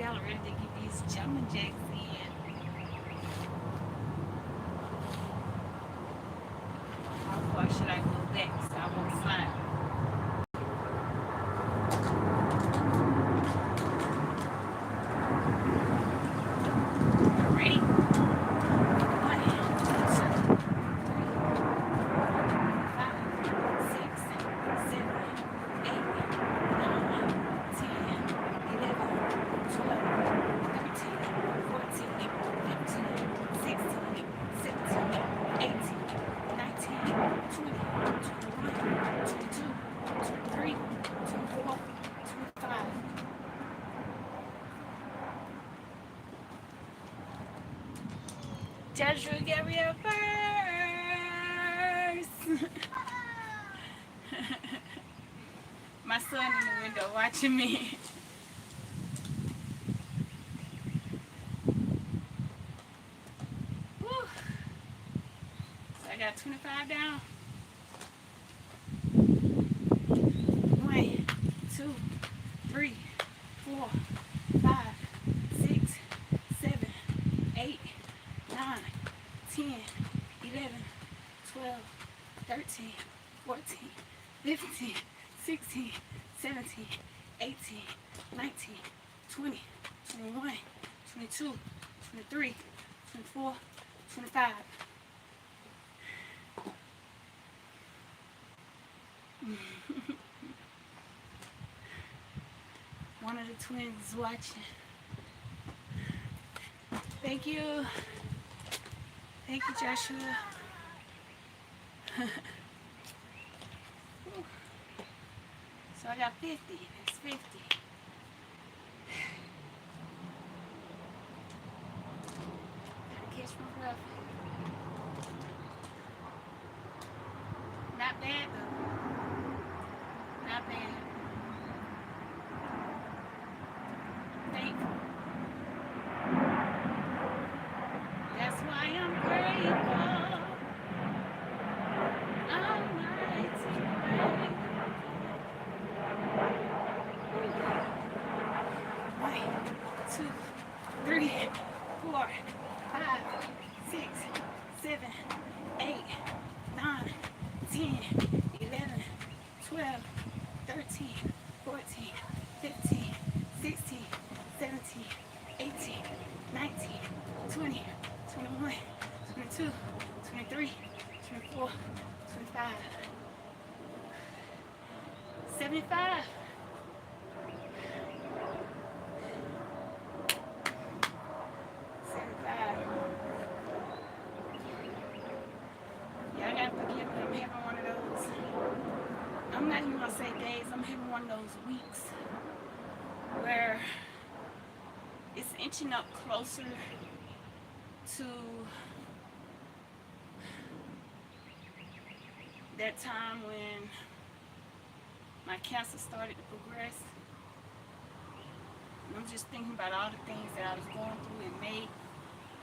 Y'all are ready to get these jumping jacks in. How far should I go back so I won't slide? Ready? One, two, three, 5, Joshua Gabriel first. My son in the window watching me. Woo. So I got 25 down. 1, 2, 3, 4, 5, 6, 7, 8, 9, 10, 11, 12, 13, 14, 15, 16, 17, 18, 19, 20, 21, 22, 23, 24, 25. One of the twins is watching. Thank you. Thank you, Joshua. So I got 50. That's 50. Gotta catch my breath. Not bad though. Not bad. Thankful. That's why I'm grateful. Almighty grateful. 1, 2, 3, 4, 5, 6, 7, 8, 9, 10, 11, 12, 13, 14, 15, 16, 17, 18, 19, 20, 21, 22, 23, 24, 25, 75. Yeah, I gotta forgive me. I'm having one of those. I'm not even gonna say days. I'm having one of those weeks where it's inching up closer to that time when my cancer started to progress. And I'm just thinking about all the things that I was going through in May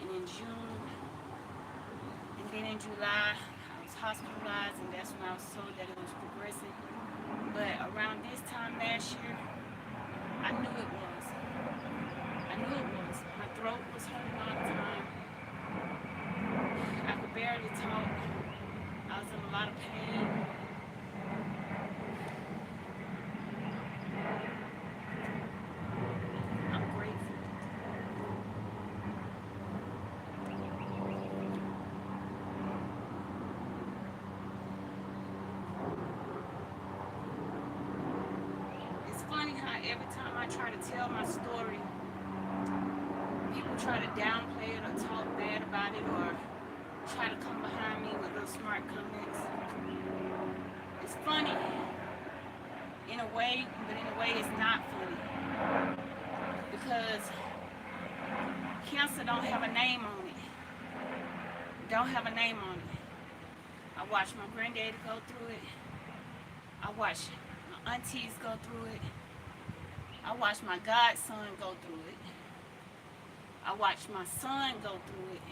and in June. And then in July, I was hospitalized, and that's when I was told that it was progressing. But around this time last year, I knew it was. I knew it was. My throat was hurting all the time. I could barely talk. I was in a lot of pain. I'm grateful. It's funny how every time I try to tell my story, people try to downplay it or talk bad about it or try to come behind me with little smart comments. It's funny in a way, but in a way it's not funny. Because cancer don't have a name on it. Don't have a name on it. I watched my granddaddy go through it. I watched my aunties go through it. I watched my godson go through it. I watched my son go through it.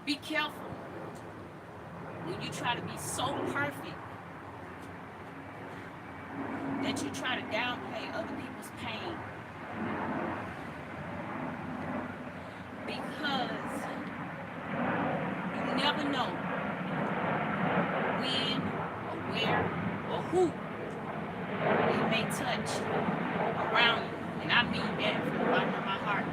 Be careful when you try to be so perfect that you try to downplay other people's pain, because you never know when or where or who it may touch around you. And I mean that from the bottom of my heart.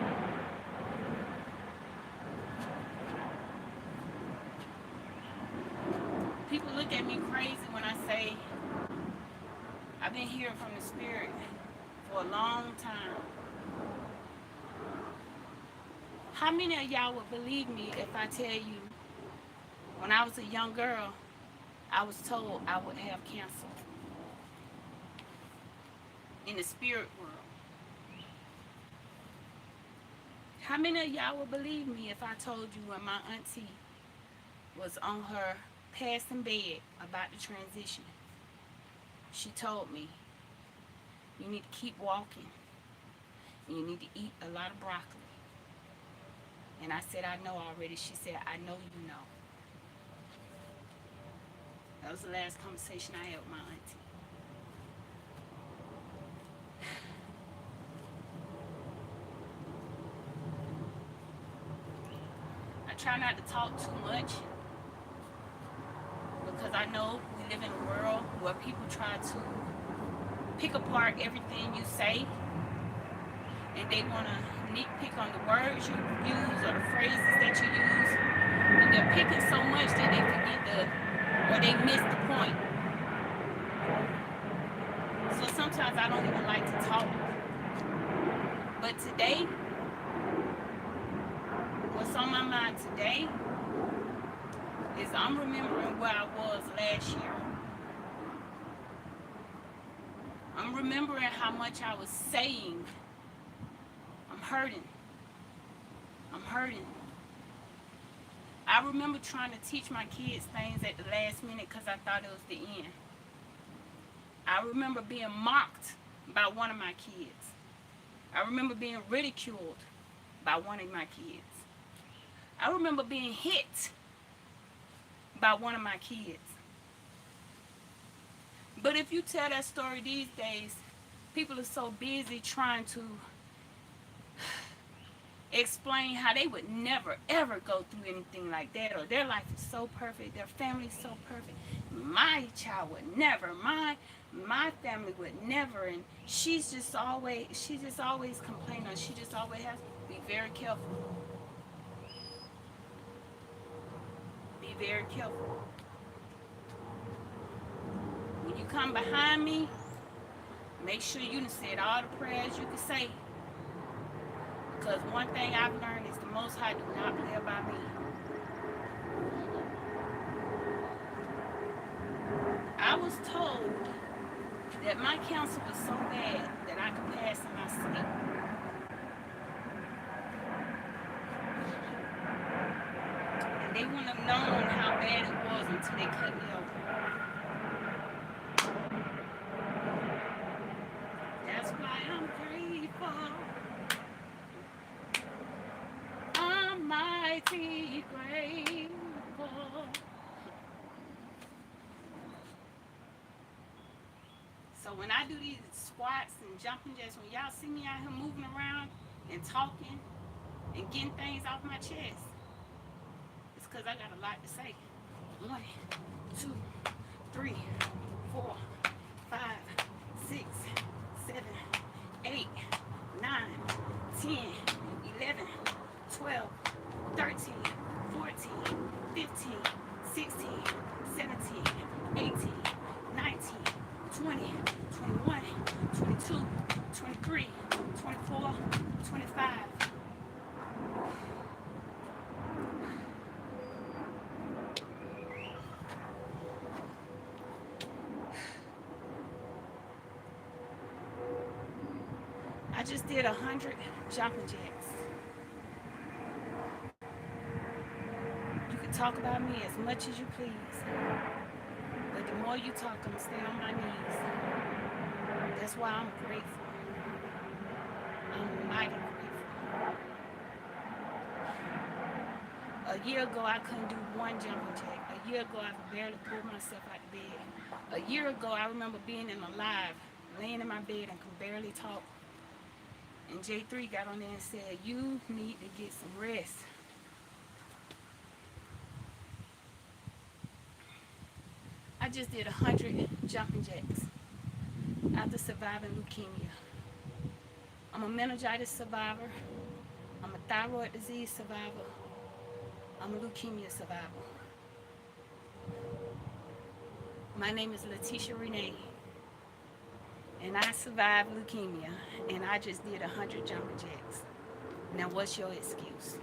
People look at me crazy when I say I've been hearing from the Spirit for a long time. How many of y'all would believe me if I tell you when I was a young girl, I was told I would have cancer in the spirit world? How many of y'all would believe me if I told you when my auntie was on her passing bed about to transition, she told me, you need to keep walking and you need to eat a lot of broccoli. And I said, I know already. She said, I know you know. That was the last conversation I had with my auntie. I try not to talk too much because I know we live in a world where people try to pick apart everything you say, and they want to nitpick on the words you use or the phrases that you use, and they're picking so much that they forget or they miss the point. So sometimes I don't even like to talk. But today, what's on my mind today is I'm remembering where I was last year. I'm remembering how much I was saying. I'm hurting. I remember trying to teach my kids things at the last minute because I thought it was the end. I remember being mocked by one of my kids. I remember being ridiculed by one of my kids. I remember being hit by one of my kids. But if you tell that story these days, people are so busy trying to explain how they would never ever go through anything like that, or their life is so perfect, their family is so perfect. My child would never, my family would never, and she's just always complaining, or she just always has to be very careful. Be very careful. When you come behind me, make sure you done said all the prayers you can say. Because one thing I've learned is the Most High do not play by me. I was told that my cancer was so bad that I could pass in my sleep. And they wouldn't have known how bad it was until they cut me open. That's why I'm grateful. I'm mighty grateful. So when I do these squats and jumping jacks, when y'all see me out here moving around and talking and getting things off my chest, it's because I got a lot to say. 1, 2, 3, 4, 5, 6, 7, 8, 9, 10, 11, 12, 13, 14, 15, 16, 17, 18, 19, 20, 21, 22, 23, 24, 25. I just did 100 jumping jacks. You can talk about me as much as you please, but the more you talk, I'm gonna stay on my knees. That's why I'm grateful. I'm mighty grateful. A year ago, I couldn't do one jumping jack. A year ago, I could barely pull myself out of bed. A year ago, I remember being in a live laying in my bed and could barely talk. And J3 got on there and said, you need to get some rest. I just did 100 jumping jacks after surviving leukemia. I'm a meningitis survivor. I'm a thyroid disease survivor. I'm a leukemia survivor. My name is Letitia Renee, and I survived leukemia, and I just did 100 jumping jacks. Now, what's your excuse?